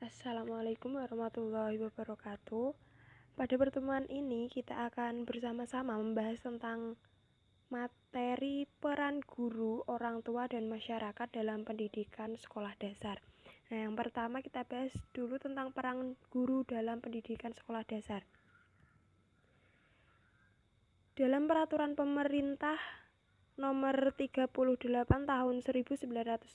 Assalamualaikum warahmatullahi wabarakatuh. Pada pertemuan ini kita akan bersama-sama membahas tentang materi peran guru, orang tua, dan masyarakat dalam pendidikan sekolah dasar. Nah, yang pertama kita bahas dulu tentang peran guru dalam pendidikan sekolah dasar. Dalam peraturan pemerintah Nomor 38 tahun 1990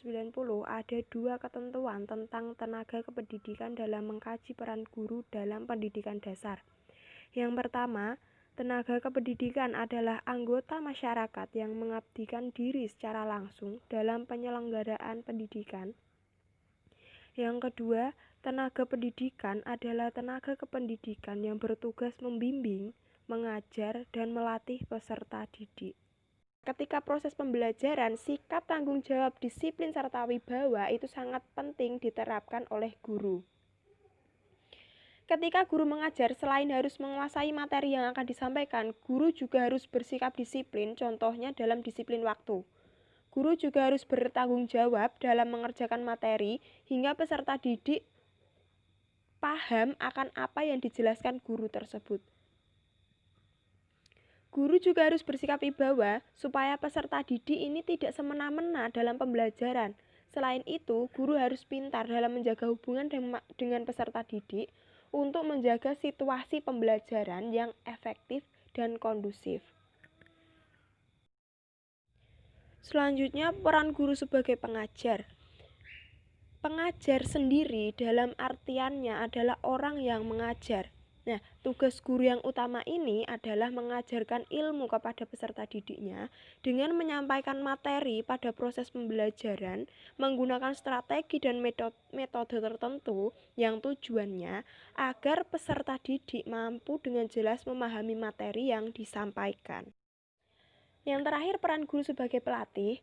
ada dua ketentuan tentang tenaga kependidikan dalam mengkaji peran guru dalam pendidikan dasar. Yang pertama, tenaga kependidikan adalah anggota masyarakat yang mengabdikan diri secara langsung dalam penyelenggaraan pendidikan. Yang kedua, tenaga pendidikan adalah tenaga kependidikan yang bertugas membimbing, mengajar, dan melatih peserta didik. Ketika proses pembelajaran, sikap tanggung jawab, disiplin, serta wibawa itu sangat penting diterapkan oleh guru. Ketika guru mengajar, selain harus menguasai materi yang akan disampaikan, guru juga harus bersikap disiplin, contohnya dalam disiplin waktu. Guru juga harus bertanggung jawab dalam mengerjakan materi hingga peserta didik paham akan apa yang dijelaskan guru tersebut. Guru juga harus bersikap wibawa supaya peserta didik ini tidak semena-mena dalam pembelajaran. Selain itu, guru harus pintar dalam menjaga hubungan dengan peserta didik untuk menjaga situasi pembelajaran yang efektif dan kondusif. Selanjutnya, peran guru sebagai pengajar. Pengajar sendiri dalam artiannya adalah orang yang mengajar. Nah, tugas guru yang utama ini adalah mengajarkan ilmu kepada peserta didiknya dengan menyampaikan materi pada proses pembelajaran, menggunakan strategi dan metode tertentu yang tujuannya agar peserta didik mampu dengan jelas memahami materi yang disampaikan. Yang terakhir, peran guru sebagai pelatih.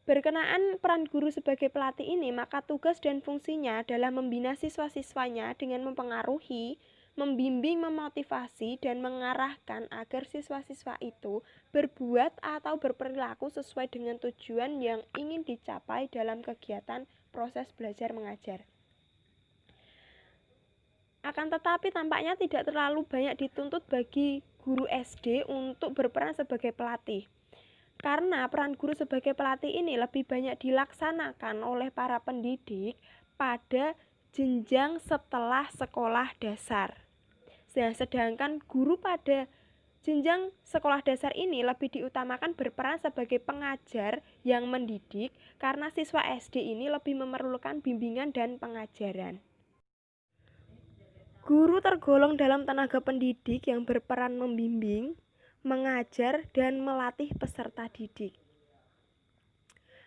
Berkenaan peran guru sebagai pelatih ini, maka tugas dan fungsinya adalah membina siswa-siswanya dengan mempengaruhi, membimbing, memotivasi, dan mengarahkan agar siswa-siswa itu berbuat atau berperilaku sesuai dengan tujuan yang ingin dicapai dalam kegiatan proses belajar mengajar. Akan tetapi tampaknya tidak terlalu banyak dituntut bagi guru SD untuk berperan sebagai pelatih. Karena peran guru sebagai pelatih ini lebih banyak dilaksanakan oleh para pendidik pada jenjang setelah sekolah dasar. Sedangkan guru pada jenjang sekolah dasar ini lebih diutamakan berperan sebagai pengajar yang mendidik karena siswa SD ini lebih memerlukan bimbingan dan pengajaran. Guru tergolong dalam tenaga pendidik yang berperan membimbing, mengajar, dan melatih peserta didik.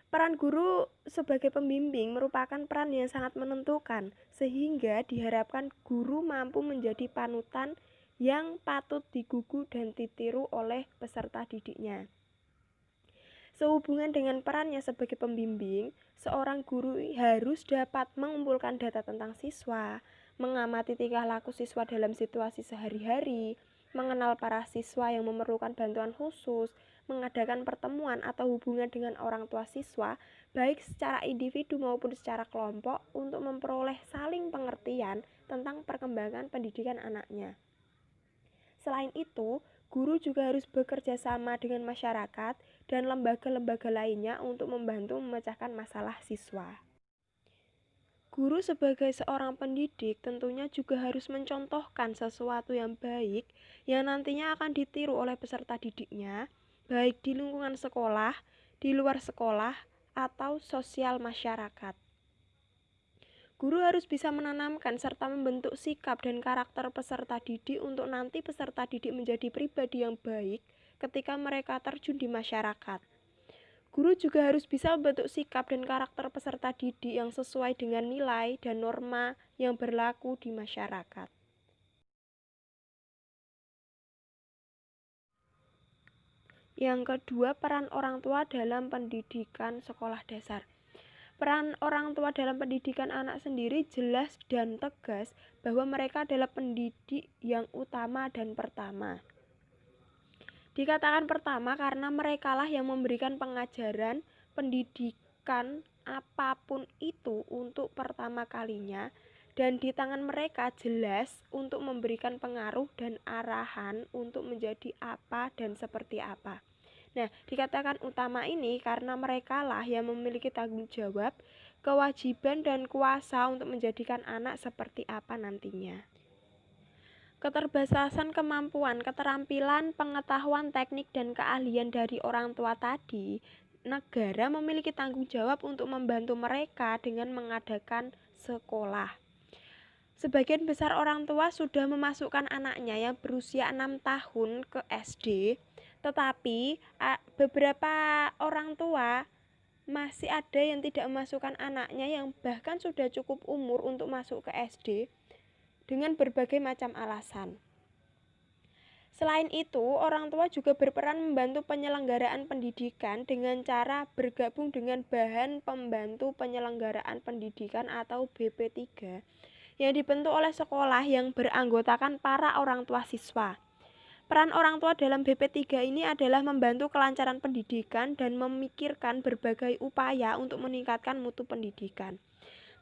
Peran guru sebagai pembimbing merupakan peran yang sangat menentukan, sehingga diharapkan guru mampu menjadi panutan yang patut digugu dan ditiru oleh peserta didiknya. Sehubungan dengan perannya sebagai pembimbing, seorang guru harus dapat mengumpulkan data tentang siswa, mengamati tingkah laku siswa dalam situasi sehari-hari, mengenal para siswa yang memerlukan bantuan khusus, mengadakan pertemuan atau hubungan dengan orang tua siswa, baik secara individu maupun secara kelompok, untuk memperoleh saling pengertian tentang perkembangan pendidikan anaknya. Selain itu, guru juga harus bekerja sama dengan masyarakat dan lembaga-lembaga lainnya untuk membantu memecahkan masalah siswa. Guru sebagai seorang pendidik tentunya juga harus mencontohkan sesuatu yang baik yang nantinya akan ditiru oleh peserta didiknya, baik di lingkungan sekolah, di luar sekolah, atau sosial masyarakat. Guru harus bisa menanamkan serta membentuk sikap dan karakter peserta didik untuk nanti peserta didik menjadi pribadi yang baik ketika mereka terjun di masyarakat. Guru juga harus bisa membentuk sikap dan karakter peserta didik yang sesuai dengan nilai dan norma yang berlaku di masyarakat. Yang kedua, peran orang tua dalam pendidikan sekolah dasar. Peran orang tua dalam pendidikan anak sendiri jelas dan tegas bahwa mereka adalah pendidik yang utama dan pertama. Dikatakan pertama karena merekalah yang memberikan pengajaran, pendidikan apapun itu untuk pertama kalinya dan di tangan mereka jelas untuk memberikan pengaruh dan arahan untuk menjadi apa dan seperti apa. Nah, dikatakan utama ini karena mereka lah yang memiliki tanggung jawab, kewajiban dan kuasa untuk menjadikan anak seperti apa nantinya. Keterbatasan kemampuan, keterampilan, pengetahuan teknik dan keahlian dari orang tua tadi, negara memiliki tanggung jawab untuk membantu mereka dengan mengadakan sekolah. Sebagian besar orang tua sudah memasukkan anaknya yang berusia 6 tahun ke SD, tetapi beberapa orang tua masih ada yang tidak memasukkan anaknya yang bahkan sudah cukup umur untuk masuk ke SD dengan berbagai macam alasan. Selain itu, orang tua juga berperan membantu penyelenggaraan pendidikan dengan cara bergabung dengan Badan Pembantu Penyelenggaraan Pendidikan atau BP3 yang dibentuk oleh sekolah yang beranggotakan para orang tua siswa. Peran orang tua dalam BP3 ini adalah membantu kelancaran pendidikan dan memikirkan berbagai upaya untuk meningkatkan mutu pendidikan.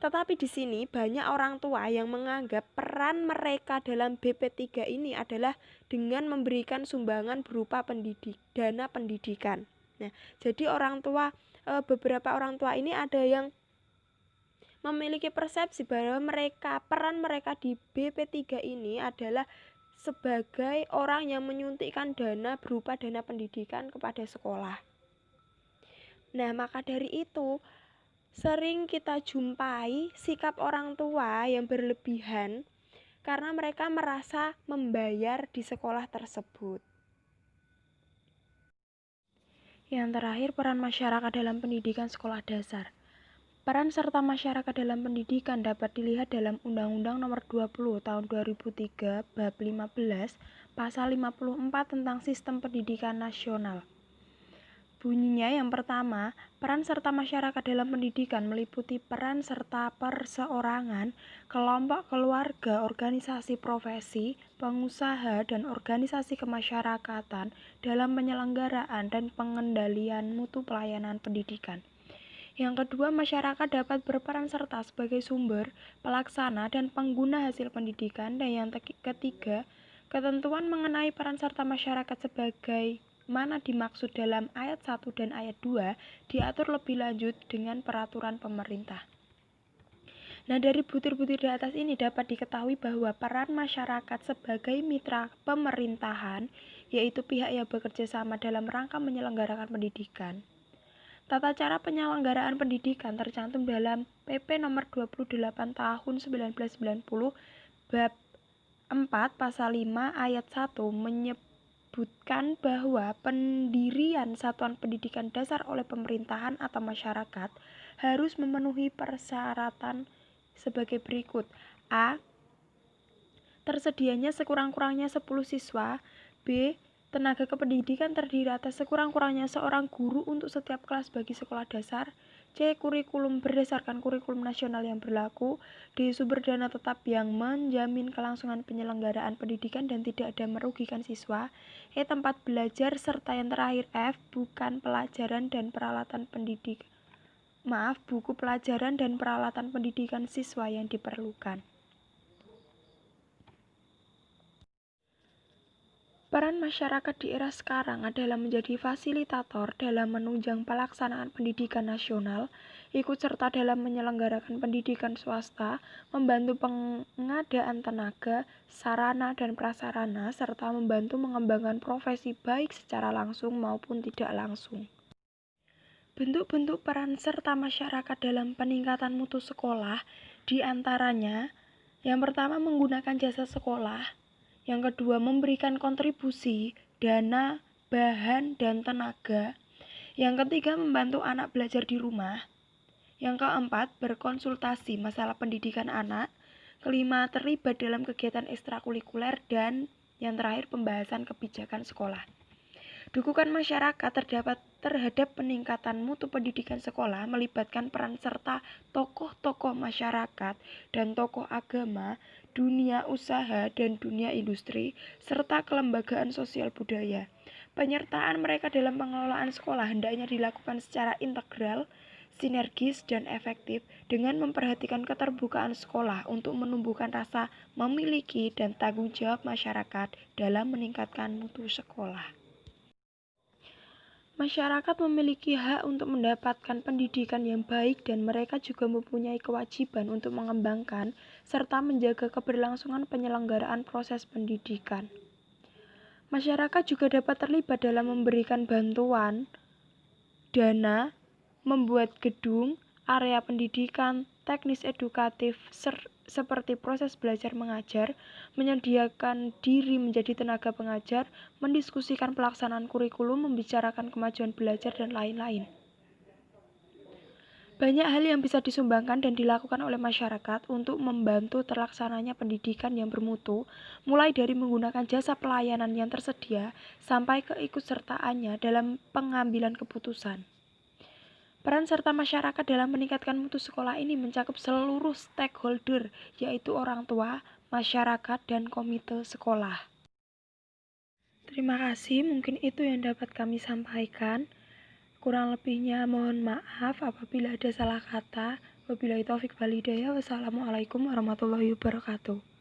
Tetapi di sini banyak orang tua yang menganggap peran mereka dalam BP3 ini adalah dengan memberikan sumbangan berupa dana pendidikan. Nah, jadi beberapa orang tua ini ada yang memiliki persepsi bahwa peran mereka di BP3 ini adalah sebagai orang yang menyuntikkan dana berupa dana pendidikan kepada sekolah. Nah, maka dari itu sering kita jumpai sikap orang tua yang berlebihan karena mereka merasa membayar di sekolah tersebut. Yang terakhir, peran masyarakat dalam pendidikan sekolah dasar. Peran serta masyarakat dalam pendidikan dapat dilihat dalam Undang-Undang Nomor 20 Tahun 2003 Bab 15 Pasal 54 tentang Sistem Pendidikan Nasional. Bunyinya yang pertama, peran serta masyarakat dalam pendidikan meliputi peran serta perseorangan, kelompok keluarga, organisasi profesi, pengusaha, dan organisasi kemasyarakatan dalam penyelenggaraan dan pengendalian mutu pelayanan pendidikan. Yang kedua, masyarakat dapat berperan serta sebagai sumber, pelaksana, dan pengguna hasil pendidikan. Dan yang ketiga, ketentuan mengenai peran serta masyarakat sebagai mana dimaksud dalam ayat 1 dan ayat 2 diatur lebih lanjut dengan peraturan pemerintah. Nah, dari butir-butir di atas ini dapat diketahui bahwa peran masyarakat sebagai mitra pemerintahan, yaitu pihak yang bekerja sama dalam rangka menyelenggarakan pendidikan. Tata cara penyelenggaraan pendidikan tercantum dalam PP Nomor 28 Tahun 1990 Bab 4 Pasal 5 Ayat 1 menyebutkan bahwa pendirian satuan pendidikan dasar oleh pemerintahan atau masyarakat harus memenuhi persyaratan sebagai berikut. A. Tersedianya sekurang-kurangnya 10 siswa. B. Tenaga kependidikan terdiri atas sekurang-kurangnya seorang guru untuk setiap kelas bagi sekolah dasar. C. Kurikulum berdasarkan kurikulum nasional yang berlaku. D. Sumber dana tetap yang menjamin kelangsungan penyelenggaraan pendidikan dan tidak ada merugikan siswa. E. Tempat belajar. Serta yang terakhir F. Buku pelajaran dan peralatan pendidikan siswa yang diperlukan. Peran masyarakat di era sekarang adalah menjadi fasilitator dalam menunjang pelaksanaan pendidikan nasional, ikut serta dalam menyelenggarakan pendidikan swasta, membantu pengadaan tenaga, sarana dan prasarana, serta membantu mengembangkan profesi baik secara langsung maupun tidak langsung. Bentuk-bentuk peran serta masyarakat dalam peningkatan mutu sekolah diantaranya, yang pertama menggunakan jasa sekolah, yang kedua, memberikan kontribusi, dana, bahan, dan tenaga. Yang ketiga, membantu anak belajar di rumah. Yang keempat, berkonsultasi masalah pendidikan anak. Kelima, terlibat dalam kegiatan ekstrakurikuler. Dan yang terakhir, pembahasan kebijakan sekolah. Dukungan masyarakat terhadap peningkatan mutu pendidikan sekolah melibatkan peran serta tokoh-tokoh masyarakat dan tokoh agama, dunia usaha dan dunia industri, serta kelembagaan sosial budaya. Penyertaan mereka dalam pengelolaan sekolah hendaknya dilakukan secara integral sinergis, dan efektif dengan memperhatikan keterbukaan sekolah untuk menumbuhkan rasa memiliki dan tanggung jawab masyarakat dalam meningkatkan mutu sekolah. Masyarakat memiliki hak untuk mendapatkan pendidikan yang baik dan mereka juga mempunyai kewajiban untuk mengembangkan serta menjaga keberlangsungan penyelenggaraan proses pendidikan. Masyarakat juga dapat terlibat dalam memberikan bantuan dana, membuat gedung, area pendidikan, teknis edukatif seperti proses belajar mengajar, menyediakan diri menjadi tenaga pengajar, mendiskusikan pelaksanaan kurikulum, membicarakan kemajuan belajar, dan lain-lain. Banyak hal yang bisa disumbangkan dan dilakukan oleh masyarakat untuk membantu terlaksananya pendidikan yang bermutu, mulai dari menggunakan jasa pelayanan yang tersedia sampai keikutsertaannya dalam pengambilan keputusan. Peran serta masyarakat dalam meningkatkan mutu sekolah ini mencakup seluruh stakeholder, yaitu orang tua, masyarakat, dan komite sekolah. Terima kasih, mungkin itu yang dapat kami sampaikan. Kurang lebihnya mohon maaf apabila ada salah kata. Wabillahi taufik wal hidayah. Wassalamualaikum warahmatullahi wabarakatuh.